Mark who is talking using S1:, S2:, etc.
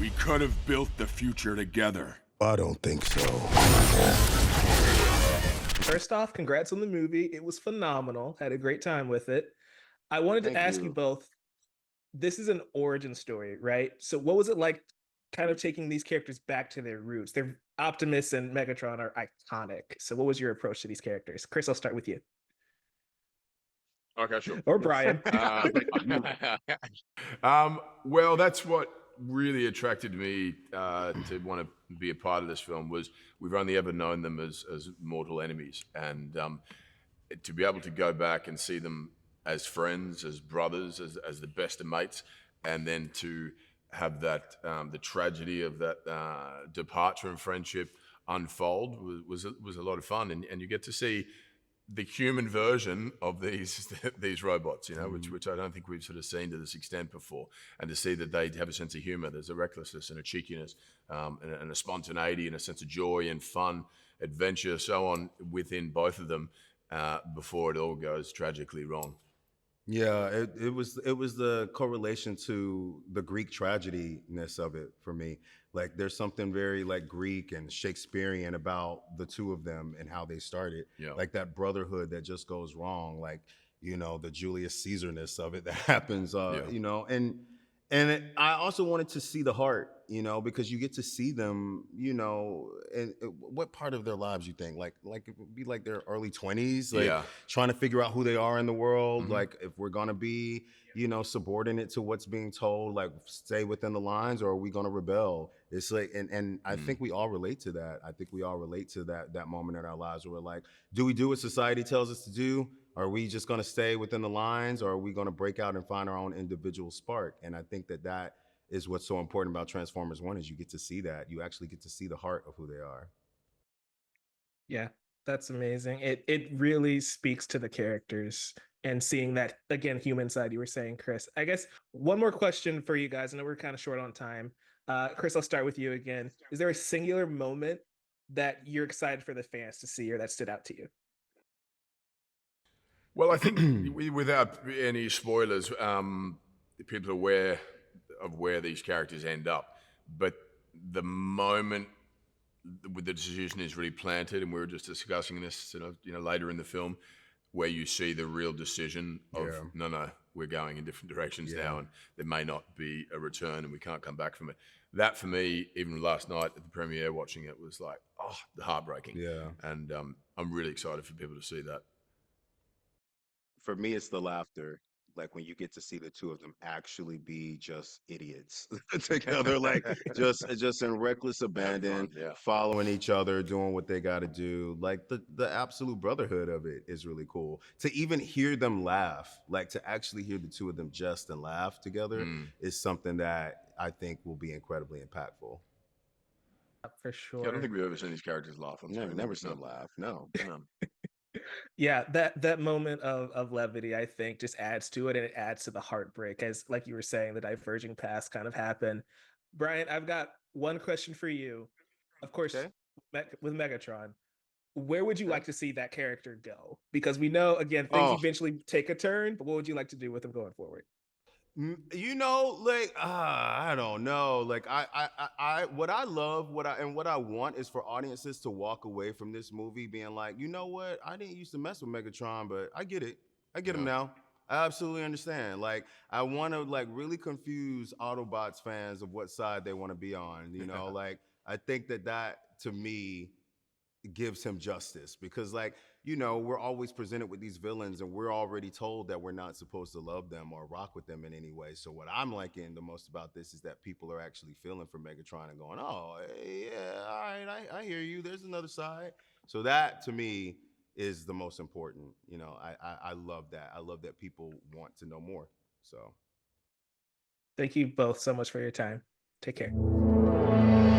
S1: We could have built the future together.
S2: I don't think so.
S3: First off, congrats on the movie. It was phenomenal. Had a great time with it. I wanted to
S4: Thank
S3: ask you
S4: you.
S3: both, this is an origin story, right? So what was it like kind of taking these characters back to their roots? Their Optimus and Megatron are iconic. So what was your approach to these characters? Chris, I'll start with you.
S5: Okay, sure.
S3: Or Brian.
S5: Well, that's what really attracted me to want to be a part of this film. Was we've only ever known them as mortal enemies, and to be able to go back and see them as friends, as brothers, as the best of mates, and then to have that the tragedy of that departure and friendship unfold was a lot of fun, and you get to see the human version of these robots, you know, which I don't think we've sort of seen to this extent before, and to see that they have a sense of humor. There's a recklessness and a cheekiness, and a spontaneity and a sense of joy and fun, adventure, so on within both of them before it all goes tragically wrong.
S2: Yeah, it was the correlation to the Greek tragedy-ness of it for me. Like there's something very like Greek and Shakespearean about the two of them and how they started.
S5: Yeah.
S2: Like that brotherhood that just goes wrong, like, you know, the Julius Caesar-ness of it that happens, you know, I also wanted to see the heart, you know, because you get to see them, you know, and what part of their lives you think? Like it would be like their early 20s, like
S5: Yeah.
S2: trying to figure out who they are in the world. Like if we're gonna be, you know, subordinate to what's being told, like stay within the lines, or are we gonna rebel? It's like, and I think we all relate to that. I think we all relate to that moment in our lives where we're like, do we do what society tells us to do? Are we just going to stay within the lines, or are we going to break out and find our own individual spark? And I think that is what's so important about Transformers 1 is you get to see that. You actually get to see the heart of who they are.
S3: Yeah, that's amazing. It really speaks to the characters and seeing that, again, human side you were saying, Chris. I guess one more question for you guys. I know we're kind of short on time. Chris, I'll start with you again. Is there a singular moment that you're excited for the fans to see or that stood out to you?
S5: Well, I think without any spoilers, people are aware of where these characters end up. But the moment the decision is really planted, and we were just discussing this sort of, you know, later in the film, where you see the real decision of no, we're going in different directions now, and there may not be a return, and we can't come back from it. That for me, even last night at the premiere, watching it was like, heartbreaking.
S2: Yeah,
S5: and I'm really excited for people to see that.
S4: For me, it's the laughter. Like when you get to see the two of them actually be just idiots together, like just in reckless abandon,
S5: yeah.
S2: following each other, doing what they got to do. Like the absolute brotherhood of it is really cool. To even hear them laugh, like to actually hear the two of them jest and laugh together is something that I think will be incredibly impactful.
S3: For sure.
S5: Yeah, I don't think we've ever seen these characters laugh.
S4: Never seen them laugh. No.
S3: Yeah, that moment of levity, I think, just adds to it, and it adds to the heartbreak, as like you were saying, the diverging paths kind of happen. Brian, I've got one question for you. Of course,
S4: Okay.
S3: with Megatron, where would you like to see that character go? Because we know, again, things
S4: Oh.
S3: eventually take a turn, but what would you like to do with him going forward?
S2: You know, like I don't know. Like I what I love, what I want is for audiences to walk away from this movie being like, you know what? I didn't used to mess with Megatron, but I get it. I get him now. I absolutely understand. Like I want to like really confuse Autobots fans of what side they want to be on. You know, like I think that to me gives him justice because like, you know, we're always presented with these villains and we're already told that we're not supposed to love them or rock with them in any way. So what I'm liking the most about this is that people are actually feeling for Megatron and going, oh yeah, all right, I hear you, there's another side. So that to me is the most important. You know, I love that. I love that people want to know more. So
S3: Thank you both so much for your time. Take care.